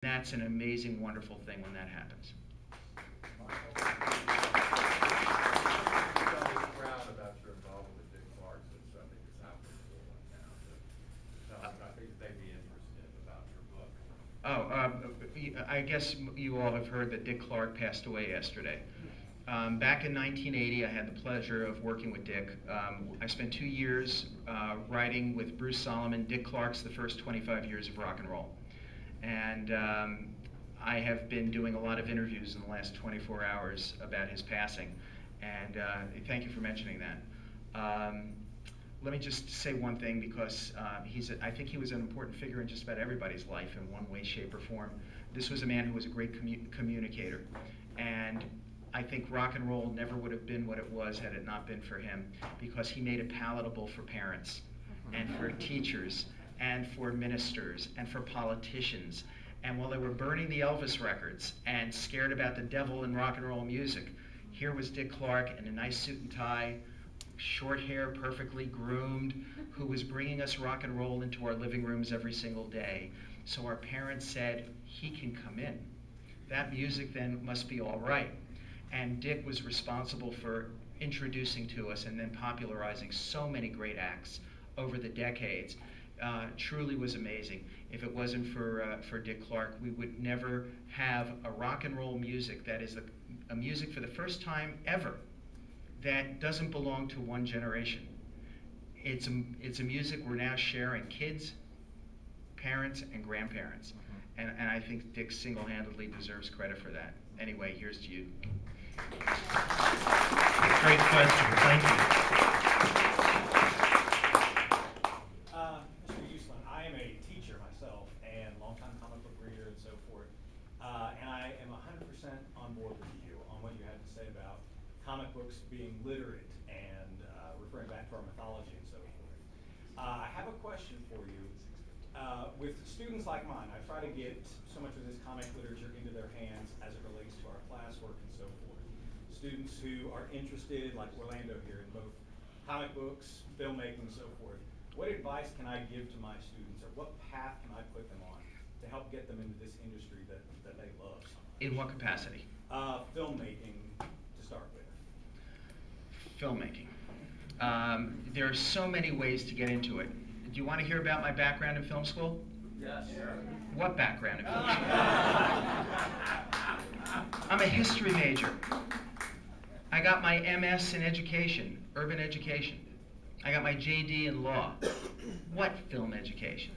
That's an amazing, wonderful thing when that happens. Proud about your involvement with Dick Clark, so I think it's happening right now. So, I think they'd be interested about your book. I guess you all have heard that Dick Clark passed away yesterday. Back in 1980, I had the pleasure of working with Dick. I spent 2 years writing with Bruce Solomon, Dick Clark's the first 25 years of rock and roll. And I have been doing a lot of interviews in the last 24 hours about his passing. And thank you for mentioning that. Let me just say one thing, because I think he was an important figure in just about everybody's life in one way, shape, or form. This was a man who was a great communicator. And I think rock and roll never would have been what it was had it not been for him, because he made it palatable for parents and for teachers and for ministers and for politicians. And while they were burning the Elvis records and scared about the devil in rock and roll music, here was Dick Clark in a nice suit and tie, short hair, perfectly groomed, who was bringing us rock and roll into our living rooms every single day. So our parents said, he can come in. That music then must be all right. And Dick was responsible for introducing to us and then popularizing so many great acts over the decades. Truly was amazing. If it wasn't for Dick Clark, we would never have a rock and roll music that is a music for the first time ever that doesn't belong to one generation. It's a music we're now sharing, kids, parents, and grandparents. And I think Dick single-handedly deserves credit for that. Anyway, here's to you. Great question. Thank you. Mr. Uslan, I am a teacher myself and longtime comic book reader and so forth. And I am 100% on board with you on what you had to say about comic books being literate and referring back to our mythology and so forth. I have a question for you. With students like mine, I try to get so much of this comic literature into their hands as it relates to our classwork and so forth. Students who are interested, like Orlando here, in both comic books, filmmaking, and so forth. What advice can I give to my students, or what path can I put them on to help get them into this industry that they love so much? In what capacity? Filmmaking, to start with. Filmmaking. There are so many ways to get into it. Do you want to hear about my background in film school? Yes, sir. What background in film school? I'm a history major. I got my MS in education, urban education. I got my JD in law. What film education?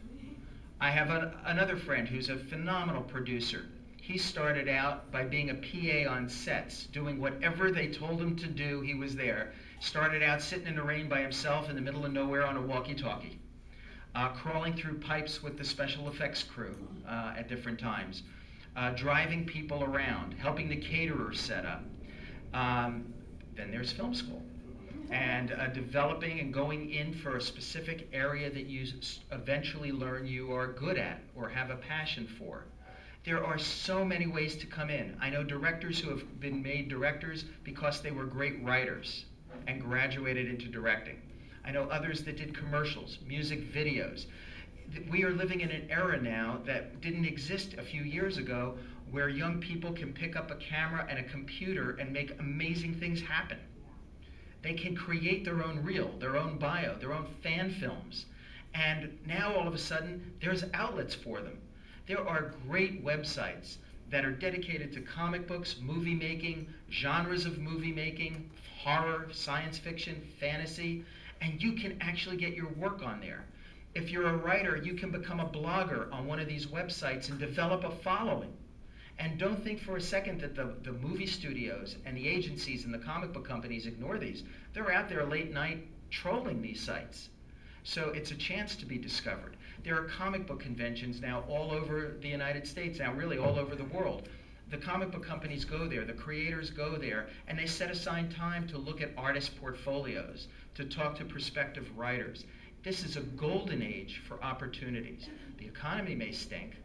I have another friend who's a phenomenal producer. He started out by being a PA on sets, doing whatever they told him to do, he was there. Started out sitting in the rain by himself in the middle of nowhere on a walkie-talkie. Crawling through pipes with the special effects crew at different times. Driving people around, helping the caterers set up. Then there's film school. And developing and going in for a specific area that you eventually learn you are good at or have a passion for. There are so many ways to come in. I know directors who have been made directors because they were great writers and graduated into directing. I know others that did commercials, music videos. We are living in an era now that didn't exist a few years ago, where young people can pick up a camera and a computer and make amazing things happen. They can create their own reel, their own bio, their own fan films. And now all of a sudden, there's outlets for them. There are great websites that are dedicated to comic books, movie making, genres of movie making, horror, science fiction, fantasy, and you can actually get your work on there. If you're a writer, you can become a blogger on one of these websites and develop a following. And don't think for a second that the movie studios and the agencies and the comic book companies ignore these. They're out there late night trolling these sites. So it's a chance to be discovered. There are comic book conventions now all over the United States, now really all over the world. The comic book companies go there, the creators go there, and they set aside time to look at artist portfolios, to talk to prospective writers. This is a golden age for opportunities. The economy may stink,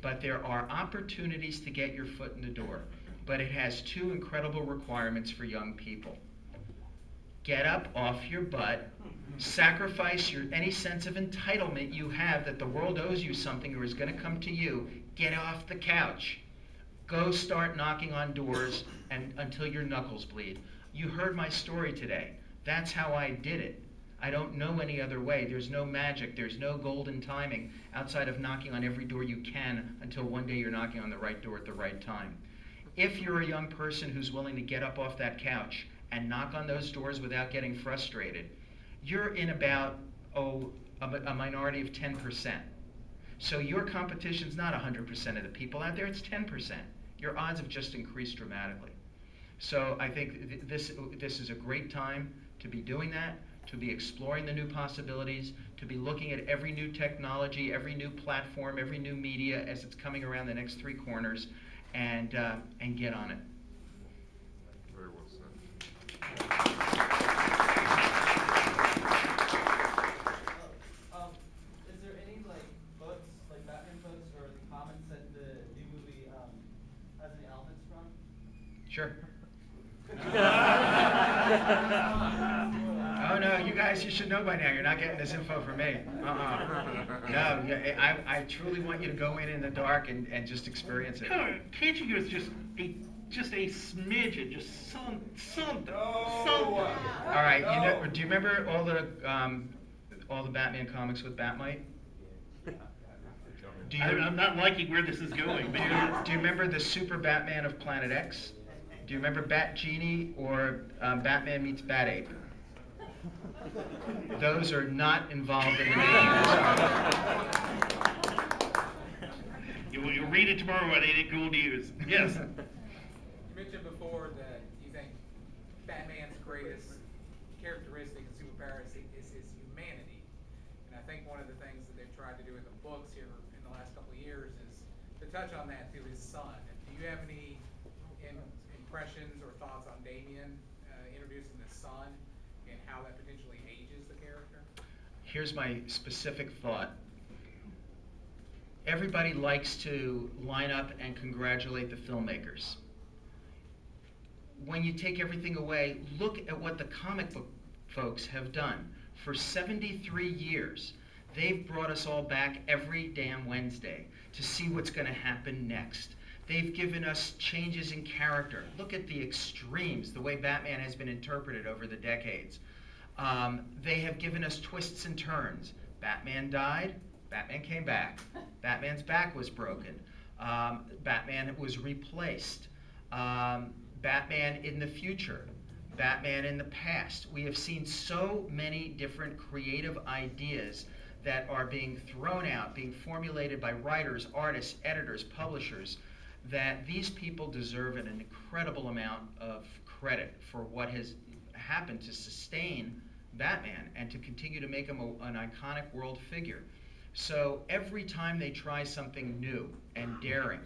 but there are opportunities to get your foot in the door. But it has two incredible requirements for young people. Get up off your butt, sacrifice any sense of entitlement you have that the world owes you something or is going to come to you, Get off the couch. Go start knocking on doors and until your knuckles bleed. You heard my story today. That's how I did it. I don't know any other way. There's no magic. There's no golden timing outside of knocking on every door you can until one day you're knocking on the right door at the right time. If you're a young person who's willing to get up off that couch and knock on those doors without getting frustrated, you're in about a minority of 10%. So your competition's not 100% of the people out there, it's 10%. Your odds have just increased dramatically. So I think this is a great time to be doing that, to be exploring the new possibilities, to be looking at every new technology, every new platform, every new media as it's coming around the next 3 corners, and get on it. Very well said. Is there any books, like Batman books or the comics that the new movie has any elements from? Sure. Oh no, you guys, you should know by now. You're not getting this info from me. No, I truly want you to go in the dark and just experience it. Can't you give us just a smidgen, just something? All right, do you remember all the Batman comics with Batmite? I'm not liking where this is going. Do you remember the Super Batman of Planet X? Do you remember Bat Genie or Batman meets Bat Ape? Those are not involved in the game. You'll read it tomorrow at 8 Cool News. Yes. You mentioned before that you think Batman's greatest characteristic and superpower is his humanity. And I think one of the things that they've tried to do in the books here in the last couple of years is to touch on that through his son. Do you have any impressions or thoughts on Damien introducing the son and how that potentially ages the character? Here's my specific thought. Everybody likes to line up and congratulate the filmmakers. When you take everything away, look at what the comic book folks have done. For 73 years, they've brought us all back every damn Wednesday to see what's going to happen next. They've given us changes in character. Look at the extremes, the way Batman has been interpreted over the decades. They have given us twists and turns. Batman died, Batman came back. Batman's back was broken. Batman was replaced. Batman in the future. Batman in the past. We have seen so many different creative ideas that are being thrown out, being formulated by writers, artists, editors, publishers, that these people deserve an incredible amount of credit for what has happened to sustain Batman and to continue to make him an iconic world figure. So every time they try something new and daring,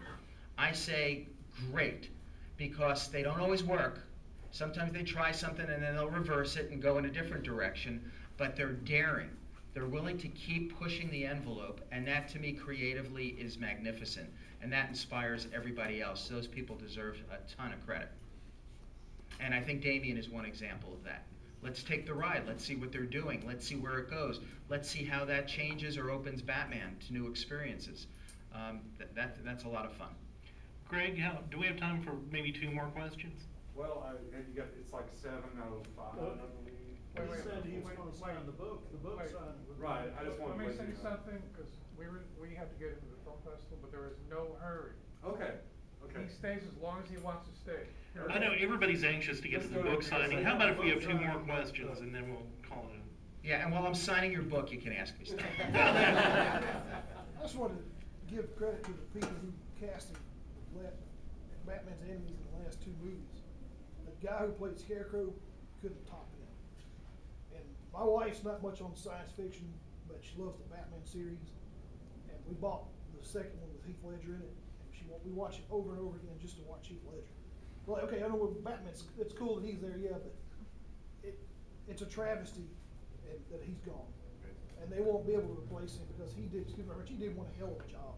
I say great, because they don't always work. Sometimes they try something and then they'll reverse it and go in a different direction, but they're daring. They're willing to keep pushing the envelope, and that to me creatively is magnificent, and that inspires everybody else. Those people deserve a ton of credit. And I think Damien is one example of that. Let's take the ride. Let's see what they're doing. Let's see where it goes. Let's see how that changes or opens Batman to new experiences. That's a lot of fun. Greg, do we have time for maybe 2 more questions? Well, it's like 7:05, I believe. He said he was going to sign the book. The book signed. Right, I just want to Let me let say you know. something, because we have to get into the film festival, but there is no hurry. Okay. He stays as long as he wants to stay. I know everybody's anxious to get to the book signing. How about if we have 2 more questions and then we'll call it in? Yeah, and while I'm signing your book, you can ask me stuff. I just want to give credit to the people who casted Batman's enemies in the last 2 movies. The guy who played Scarecrow couldn't top him. And my wife's not much on science fiction, but she loves the Batman series. And we bought the second one with Heath Ledger in it. And we watch it over and over again just to watch Heath Ledger. We're like, okay, I know where Batman's, it's cool that he's there, yeah, but it's a travesty that he's gone. And they won't be able to replace him because he did one hell of a job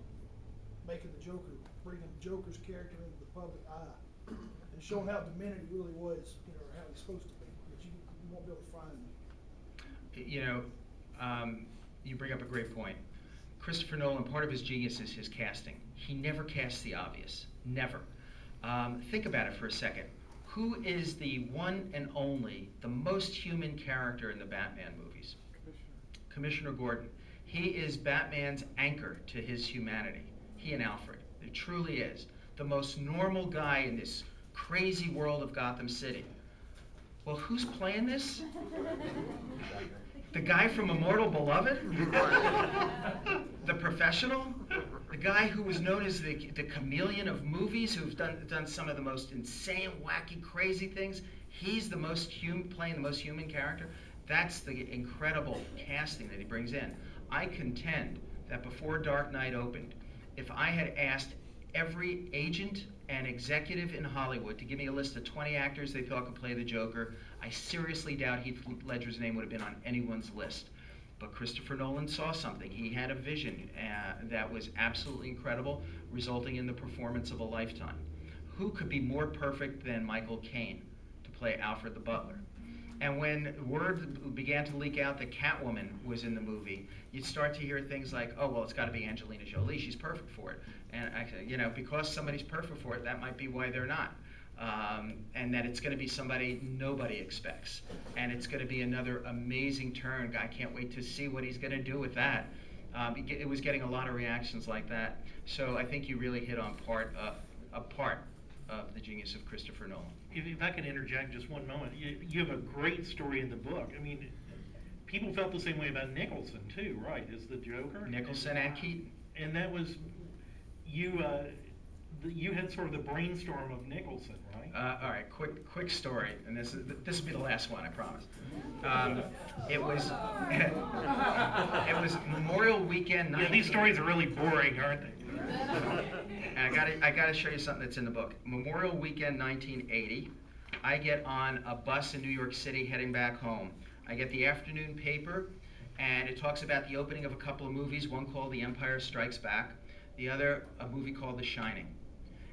making the Joker, bringing Joker's character into the public eye and showing how demented he really was, how he's supposed to be, but you won't be able to find him. You bring up a great point. Christopher Nolan, part of his genius is his casting. He never casts the obvious, never. Think about it for a second. Who is the one and only, the most human character in the Batman movies? Commissioner Gordon. He is Batman's anchor to his humanity. He and Alfred. It truly is. The most normal guy in this crazy world of Gotham City. Well, who's playing this? The guy from Immortal Beloved? The professional? The guy who was known as the chameleon of movies, who's done some of the most insane, wacky, crazy things. He's the most playing the most human character. That's the incredible casting that he brings in. I contend that before Dark Knight opened, if I had asked every agent and executive in Hollywood to give me a list of 20 actors they thought could play the Joker, I seriously doubt Heath Ledger's name would have been on anyone's list. But Christopher Nolan saw something. He had a vision that was absolutely incredible, resulting in the performance of a lifetime. Who could be more perfect than Michael Caine to play Alfred the Butler? And when word began to leak out that Catwoman was in the movie, you'd start to hear things like, oh, well, it's got to be Angelina Jolie. She's perfect for it. And, you know, because somebody's perfect for it, that might be why they're not. And that it's going to be somebody nobody expects. And it's going to be another amazing turn. I can't wait to see what he's going to do with that. It was getting a lot of reactions like that. So I think you really hit on a part of the genius of Christopher Nolan. If I can interject just one moment, you have a great story in the book. I mean, people felt the same way about Nicholson too, right? As the Joker. Nicholson and Keaton. And that was you. You had sort of the brainstorm of Nicholson, right? All right, quick story, and this will be the last one, I promise. It was it was Memorial Weekend. Yeah, these stories are really boring, aren't they? And I gotta show you something that's in the book. Memorial Weekend 1980. I get on a bus in New York City heading back home. I get the afternoon paper, and it talks about the opening of a couple of movies, one called The Empire Strikes Back, the other a movie called The Shining.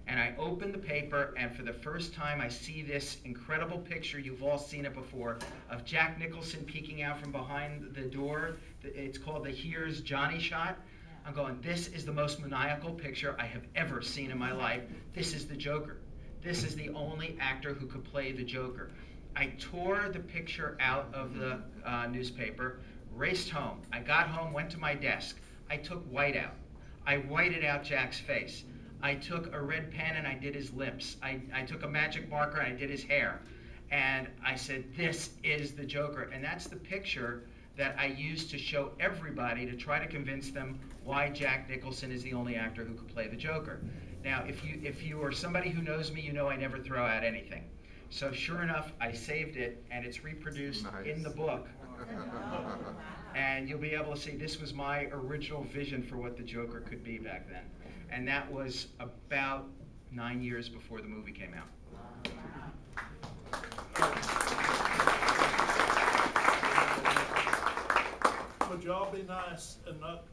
And I open the paper, and for the first time I see this incredible picture, you've all seen it before, of Jack Nicholson peeking out from behind the door. It's called the Here's Johnny shot. I'm going, this is the most maniacal picture I have ever seen in my life. This is the Joker. This is the only actor who could play the Joker. I tore the picture out of the newspaper, raced home. I got home, went to my desk. I took white out. I whited out Jack's face. I took a red pen and I did his lips. I took a magic marker and I did his hair. And I said, this is the Joker. And that's the picture that I used to show everybody to try to convince them why Jack Nicholson is the only actor who could play the Joker. Now, if you are somebody who knows me, you know I never throw out anything. So sure enough, I saved it, and it's reproduced in the book. And you'll be able to see this was my original vision for what the Joker could be back then. And that was about 9 years before the movie came out. Would y'all be nice and not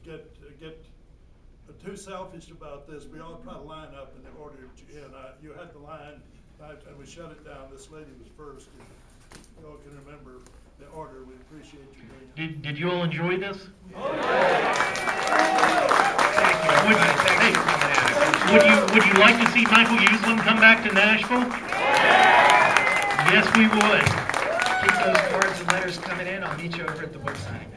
get too selfish about this? We all try to line up in the order. You had the line, and we shut it down. This lady was first. You all can remember the order. We appreciate you being here. Did you all enjoy this? Thank you, everybody. Thanks for coming out. Would you like to see Michael Uslan come back to Nashville? Yes, we would. Keep those cards and letters coming in. I'll meet you over at the book signing.